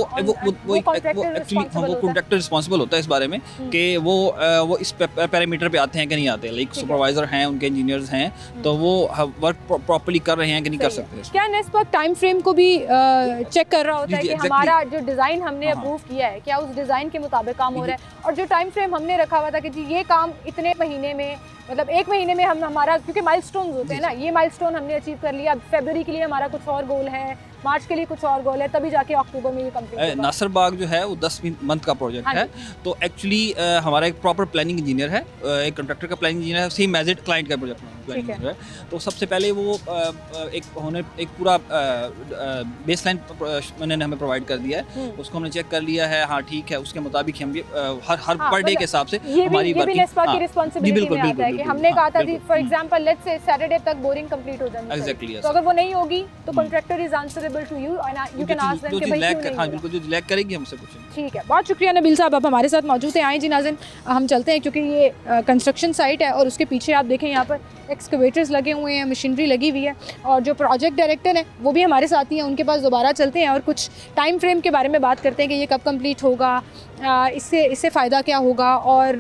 वो कॉन्ट्रैक्टर रिस्पांसिबल होता है इस बारे में कि वो इस पैरामीटर पे आते हैं कि नहीं आते। लाइक सुपरवाइजर हैं, उनके इंजीनियर्स हैं, तो वो वर्क प्रॉपर्ली कर रहे हैं कि नहीं कर सकते। क्या नेस्पाक टाइम फ्रेम को भी चेक कर रहा होता है कि हमारा जो डिज़ाइन हमने अप्रूव किया है, क्या उस डिज़ाइन के मुताबिक काम हो रहा है? और जो टाइम फ्रेम हमने रखा हुआ था कि जी ये काम इतने महीने में, मतलब 1 महीने में हम हमारा, क्योंकि माइलस्टोन्स होते हैं ना, ये माइलस्टोन हमने अचीव कर लिया, फरवरी के लिए हमारा कुछ और गोल है, मार्च के लिए कुछ और गोल है, तभी जाके अक्टूबर में ये कंप्लीट होगा। नासिर बाग जो है वो 10 मंथ का प्रोजेक्ट है, तो एक्चुअली हमारा एक प्रॉपर प्लानिंग इंजीनियर है, एक कॉन्ट्रैक्टर का प्लानिंग इंजीनियर है, सेम एज इट क्लाइंट का प्रोजेक्ट प्लानिंग इंजीनियर है। तो सबसे पहले वो एक पूरा बेसलाइन मैंने हमें प्रोवाइड कर दिया है, उसको हमने चेक कर लिया है, हाँ ठीक है, उसके मुताबिक हम हर पर डे के हिसाब से हमारी वर्किंग, हमने कहा था जी for example let's say Saturday तक बोरिंग कंप्लीट हो जानी चाहिए, तो अगर वो नहीं होगी तो contractor is answerable to you and you can ask them कि भाई क्यों नहीं। हां बिल्कुल, जो लैग करेगी हमसे कुछ। ठीक है, बहुत शुक्रिया नबील साहब, आप हमारे साथ मौजूद हैं। आए जी नाज़रीन, हम चलते हैं क्योंकि ये कंस्ट्रक्शन साइट है और उसके पीछे आप देखें यहाँ पर एक्सकवेटर्स लगे हुए हैं, मशीनरी लगी हुई है, और जो प्रोजेक्ट डायरेक्टर हैं वो भी हमारे साथ ही हैं, उनके पास दोबारा चलते हैं और कुछ टाइम फ्रेम के बारे में बात करते हैं कि ये कब कंप्लीट होगा, इससे फ़ायदा क्या होगा, और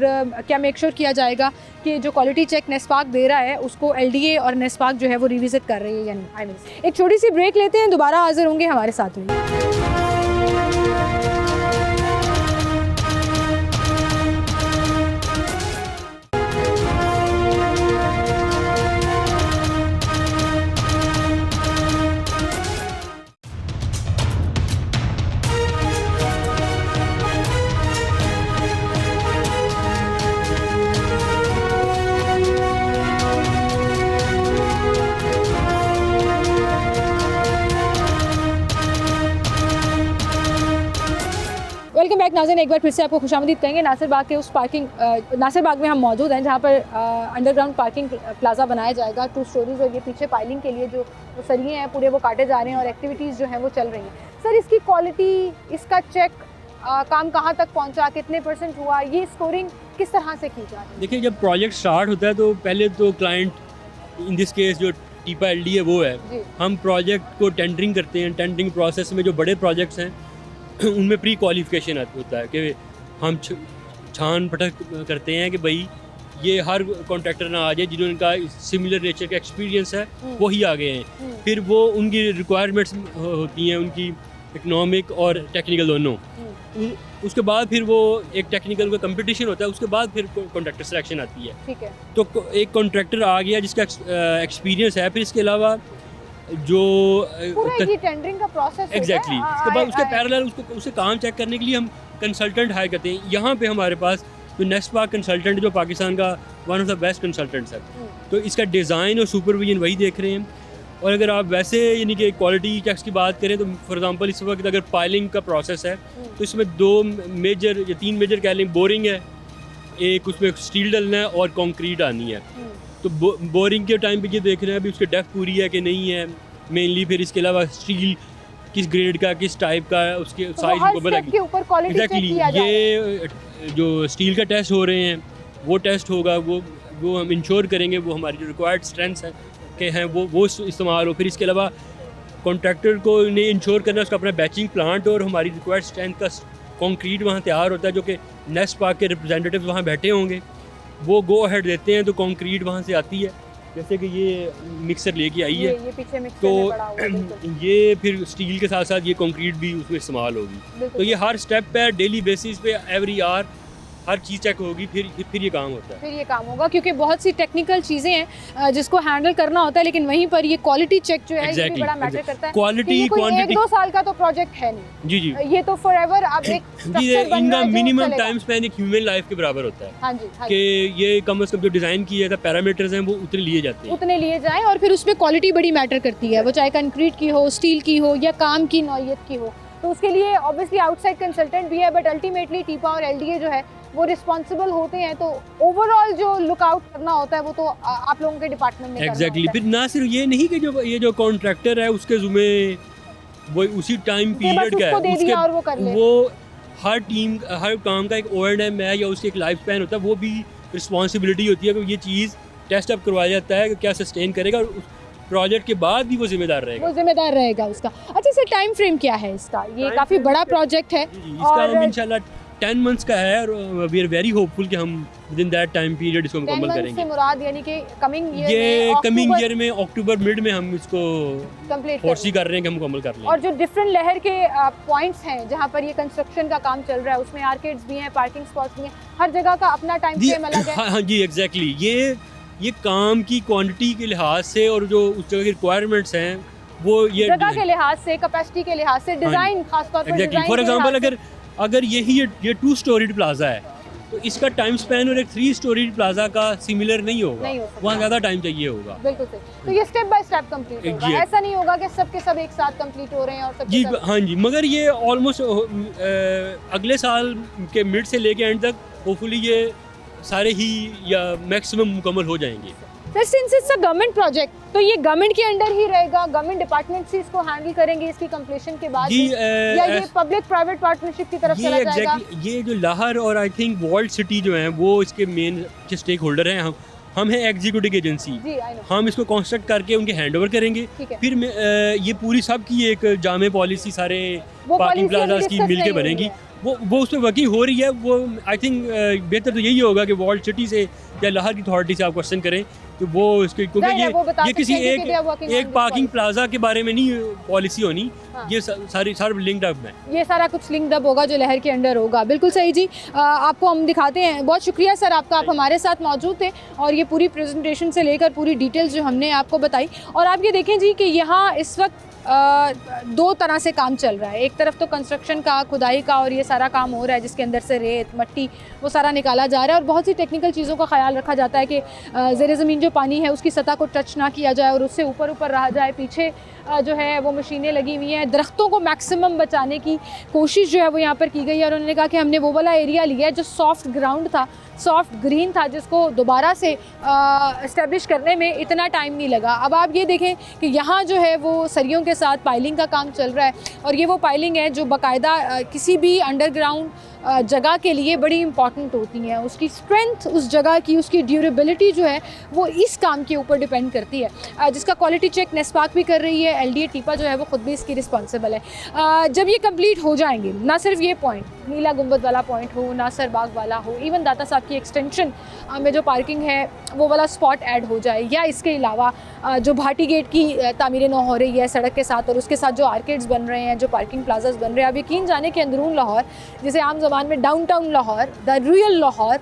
क्या मेक श्योर किया जाएगा कि जो क्वालिटी चेक नेस्पाक दे रहा है उसको LDA और नेस्पाक जो है वो रिविज़िट कर रही है या नहीं। एक छोटी सी ब्रेक लेते हैं, दोबारा हाजिर होंगे हमारे साथ में। वेलकम बैक नाज़रीन, एक बार फिर से आपको खुशामदीद कहेंगे नासिर बाग के उस नासिर बाग में हम मौजूद हैं जहाँ पर अंडरग्राउंड पार्किंग प्लाजा बनाया जाएगा, 2 स्टोरीज, और ये पीछे पाइलिंग के लिए जो सरिये हैं पूरे वो काटे जा रहे हैं और एक्टिविटीज़ जो हैं वो चल रही हैं। सर, इसकी क्वालिटी, इसका चेक, काम कहाँ तक पहुँचा, कितने % हुआ, ये स्कोरिंग किस तरह से की जा रही है? देखिए, जब प्रोजेक्ट स्टार्ट होता है तो पहले तो क्लाइंट, इन दिस केस जो टीपा LDA वो है, हम प्रोजेक्ट को टेंडरिंग करते हैं। टेंडरिंग प्रोसेस में जो बड़े प्रोजेक्ट्स हैं उनमें प्री क्वालिफिकेशन होता है कि हम छान पटक करते हैं कि भाई ये हर कॉन्ट्रैक्टर ना आ जाए जिन्होंने सिमिलर नेचर का एक्सपीरियंस है, वही आ गए हैं। फिर वो उनकी रिक्वायरमेंट्स होती हैं, उनकी इकोनॉमिक और टेक्निकल दोनों। उसके बाद फिर वो एक टेक्निकल का कंपटीशन होता है, उसके बाद फिर कॉन्ट्रैक्टर सिलेक्शन आती है। ठीक है, तो एक कॉन्ट्रैक्टर आ गया जिसका एक्सपीरियंस है, फिर इसके अलावा जो पूरा टेंडरिंग का प्रोसेस एग्जैक्टली उसके बाद उसके पैरेलल उसके काम चेक करने के लिए हम कंसल्टेंट हायर करते हैं। यहाँ पे हमारे पास जो नेस्पाक कंसल्टेंट जो पाकिस्तान का one of the best consultants है, तो इसका डिज़ाइन और सुपरविजन वही देख रहे हैं। और अगर आप वैसे यानी कि क्वालिटी चेक्स की बात करें तो फॉर एग्जांपल इस वक्त अगर पाइलिंग का प्रोसेस है तो इसमें 2 मेजर या 3 मेजर कह लें, बोरिंग है, एक उसमें स्टील डलना है और कंक्रीट आनी है। तो बोरिंग के टाइम पे ये देख रहे हैं अभी उसकी डेप्थ पूरी है कि नहीं है मेनली। फिर इसके अलावा स्टील किस ग्रेड का, किस टाइप का है, उसके साइज को बना एग्जैक्टली ये जो स्टील का टेस्ट हो रहे हैं वो टेस्ट होगा, वो हम इंश्योर करेंगे वो हमारी जो रिक्वायर्ड स्ट्रेंथ्स हैं के हैं वो इस्तेमाल हो। फिर इसके अलावा कॉन्ट्रैक्टर को ने इंश्योर करना उसका अपना बैचिंग प्लांट और हमारी रिक्वायर्ड स्ट्रेंथ का कंक्रीट वहाँ तैयार होता है, जो कि नेस्पाक के रिप्रेजेंटेटिव वहाँ बैठे होंगे, वो गो अहेड देते हैं तो कंक्रीट वहाँ से आती है। जैसे कि ये मिक्सर लेके आई है, ये पीछे मिक्सर तो में पड़ा हुआ है, ये फिर स्टील के साथ साथ ये कंक्रीट भी उसमें इस्तेमाल होगी। तो ये हर स्टेप पे डेली बेसिस पे एवरी आवर हर चीज़ चेक होगी, फिर ये काम होता है। फिर ये काम होगा, क्योंकि बहुत सी टेक्निकल चीज़ें हैं जिसको हैंडल करना होता है, लेकिन वहीं पर ये क्वालिटी चेक जो है ये भी बड़ा मैटर करता है। क्वालिटी, क्वांटिटी 1-2 साल का तो प्रोजेक्ट है नहीं जी, ये तो फॉरएवर अब एक स्ट्रक्चर बन रहा है जो मिनिमम चलेगा। टाइम स्पैन एक ह्यूमन लाइफ के बराबर होता है हाँ जी, हाँ कि जी। ये कम से कम जो डिज़ाइन किया था पैरामीटर्स हैं वो उतने लिए जाते हैं। उतने लिए जाएं और फिर उसमें क्वालिटी बड़ी मैटर करती है, वो चाहे कंक्रीट की हो, स्टील की हो या काम की नौइयत की हो। तो उसके लिए ऑब्वियसली आउटसाइड कंसल्टेंट भी है, बट अल्टीमेटली टीपा और एलडीए जो है वो रिस्पॉन्सिबल होते हैं। तो ओवरऑल जो लुकआउट करना होता है वो तो आप लोगों के डिपार्टमेंट में एग्जैक्टली। फिर ना सिर्फ ये नहीं कि जो कॉन्ट्रैक्टर है उसके जुम्मे वो उसी टाइम पीरियड का है, उसके और वो कर ले। वो हर काम का एक O&M है या उसकी एक लाइफ स्पैन होता है, वो भी रिस्पॉन्सिबिलिटी होती है कि ये चीज़ टेस्ट अप करवाया जाता है कि क्या सस्टेन करेगा, और प्रोजेक्ट के बाद भी वो जिम्मेदार रहेगा उसका। अच्छा सर, टाइम फ्रेम क्या है इसका? ये काफ़ी बड़ा प्रोजेक्ट है। इसका हम इंशाल्लाह 10 मंथ्स का है और वी आर वेरी होपफुल कि हम with in that time period इसको मुकम्मल करेंगे। मुराद यानी कि कमिंग ईयर में अक्टूबर मिड में हम इसको कंप्लीट फोर्सी कर रहे हैं कि हम मुकम्मल कर लेंगे। और जो डिफरेंट लहर के पॉइंट्स हैं जहाँ पर ये कंस्ट्रक्शन का काम चल रहा है, उसमें आर्केड्स भी हैं, पार्किंग स्पॉट्स भी हैं, हर जगह का अपना टाइम फ्रेम अलग है। हाँ जी, एग्जैक्टली। ये काम की क्वांटिटी के लिहाज से और जो उस जगह की रिक्वायरमेंट्स हैं वो ये जगह के लिहाज से, कैपेसिटी के लिहाज से, डिजाइन खासतौर पर एग्जैक्टली। फॉर एग्जांपल अगर ये 2 स्टोरीड प्लाजा है तो इसका टाइम स्पैन और एक 3 स्टोरीड प्लाजा का सिमिलर नहीं होगा, वहाँ ज़्यादा टाइम चाहिए होगा। बिल्कुल सही। तो ये स्टेप बाय स्टेप कंप्लीट होगा, ऐसा नहीं होगा कि सब के सब एक साथ कंप्लीट हो रहे हैं और सब जी हाँ जी। मगर ये ऑलमोस्ट अगले साल के मिड से लेके एंड तक होपफुली ये सारे ही या मैक्सिमम मुकम्मल हो जाएंगे। Sir, since it's a government project तो ये गवर्नमेंट के अंडर ही रहेगा, गवर्नमेंट डिपार्टमेंट से इसको हैंडल करेंगे इसकी कंप्लीशन के बाद जी, या ये पब्लिक प्राइवेट पार्टनरशिप की तरफ चला जाएगा? ये जो लाहौर और आई थिंक वर्ल्ड सिटी जो है वो इसके मेन स्टेक होल्डर हैं। हम हैं एग्जीक्यूटिव एजेंसी, हम इसको कंस्ट्रक्ट करके उनके हैंड ओवर करेंगे। फिर ये पूरी सब की एक जामे पॉलिसी सारे पार्किंग प्लाजास की मिलके बनेगी, वो उस पर वर्किंग हो रही है। वो आई थिंक बेहतर तो यही होगा कि वर्ल्ड सिटी से या लाहौर की अथॉरिटी से आप क्वेश्चन करें कि वो इसके, क्योंकि ये किसी एक पार्किंग प्लाजा के बारे में नहीं पॉलिसी होनी। हाँ। ये सारी लिंक्ड अप है, ये सारा कुछ लिंक्ड अप होगा जो लहर के अंडर होगा। बिल्कुल सही जी। आपको हम दिखाते हैं। बहुत शुक्रिया सर आपका, आप हमारे साथ मौजूद थे और ये पूरी प्रेजेंटेशन से लेकर पूरी डिटेल्स जो हमने आपको बताई। और आप ये देखें जी कि यहाँ इस वक्त 2 तरह से काम चल रहा है। एक तरफ तो कंस्ट्रक्शन का, खुदाई का और ये सारा काम हो रहा है जिसके अंदर से रेत, मट्टी वो सारा निकाला जा रहा है और बहुत सी टेक्निकल चीज़ों का ख्याल रखा जाता है कि ज़ेरे ज़मीन जो पानी है उसकी सतह को टच ना किया जाए और उससे ऊपर रहा जाए। पीछे जो है वो मशीनें लगी हुई हैं, दरख्तों को मैक्सिमम बचाने की कोशिश जो है वो यहाँ पर की गई है। और उन्होंने कहा कि हमने वो वाला एरिया लिया है जो सॉफ्ट ग्राउंड था, सॉफ्ट ग्रीन था, जिसको दोबारा से इस्टेब्लिश करने में इतना टाइम नहीं लगा। अब आप ये देखें कि यहाँ जो है वो सरियों के साथ पाइलिंग का काम चल रहा है और ये वो पाइलिंग है जो बाकायदा किसी भी अंडरग्राउंड जगह के लिए बड़ी इंपॉर्टेंट होती हैं। उसकी स्ट्रेंथ, उस जगह की उसकी ड्यूरेबिलिटी जो है वो इस काम के ऊपर डिपेंड करती है, जिसका क्वालिटी चेक नेस्पाक भी कर रही है। एलडीए टीपा जो है वो खुद भी इसकी रिस्पॉन्सिबल है। जब ये कंप्लीट हो जाएंगे, ना सिर्फ ये पॉइंट नीला गुंबद वाला पॉइंट हो, नासर बाग वाला हो, इवन दाता साहब की एक्सटेंशन में जो पार्किंग है वो वाला स्पॉट ऐड हो जाए, या इसके अलावा जो भाटी गेट की तामीरें नौ हो रही है सड़क के साथ और उसके साथ जो आर्केड्स बन रहे हैं, जो पार्किंग प्लाजाज बन रहे हैं, अब यकीन जाने कि अंदरून लाहौर, जिसे आम ज़बान में downtown Lahore, the real Lahore,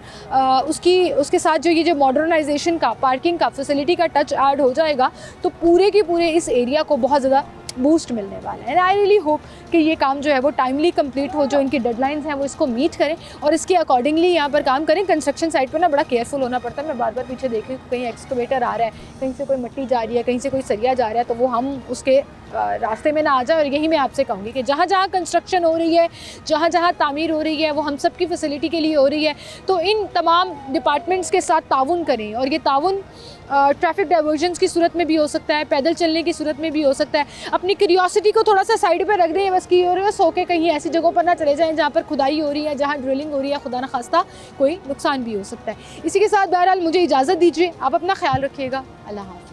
उसके साथ जो ये जो मॉडर्नाइजेशन का, पार्किंग का, फैसिलिटी का टच ऐड हो जाएगा तो पूरे के पूरे इस एरिया को बहुत ज़्यादा बूस्ट मिलने वाला है। एंड आई रियली होप कि ये काम जो है वो टाइमली कंप्लीट हो, जो इनकी डेडलाइंस हैं वो इसको मीट करें और इसके अकॉर्डिंगली यहाँ पर काम करें। कंस्ट्रक्शन साइट पर ना बड़ा केयरफुल होना पड़ता है। मैं बार बार पीछे देख रही हूँ, कहीं एक्सकवेटर आ रहा है, कहीं से कोई मिट्टी जा रही है, कहीं से कोई सरिया जा रहा है, तो वो हम उसके रास्ते में ना आ जाए। और यही मैं आपसे कहूँगी कि जहाँ जहाँ कंस्ट्रक्शन हो रही है, जहाँ जहाँ तामीर हो रही है, वो हम सब की फैसिलिटी के लिए हो रही है, तो इन तमाम डिपार्टमेंट्स के साथ ताउन करें। और ये ताउन ट्रैफिक डाइवर्जन्स की सूरत में भी हो सकता है, पैदल चलने की सूरत में भी हो सकता है। अपनी क्यूरियोसिटी को थोड़ा सा साइड पे रख दें, बस की और सो के कहीं ऐसी जगहों पर ना चले जाएं जहाँ पर खुदाई हो रही है, जहाँ ड्रिलिंग हो रही है, खुदा न खास्ता कोई नुकसान भी हो सकता है। इसी के साथ बहरहाल मुझे इजाज़त दीजिए, आप अपना ख्याल रखिएगा। अल्लाह हाफ़िज़।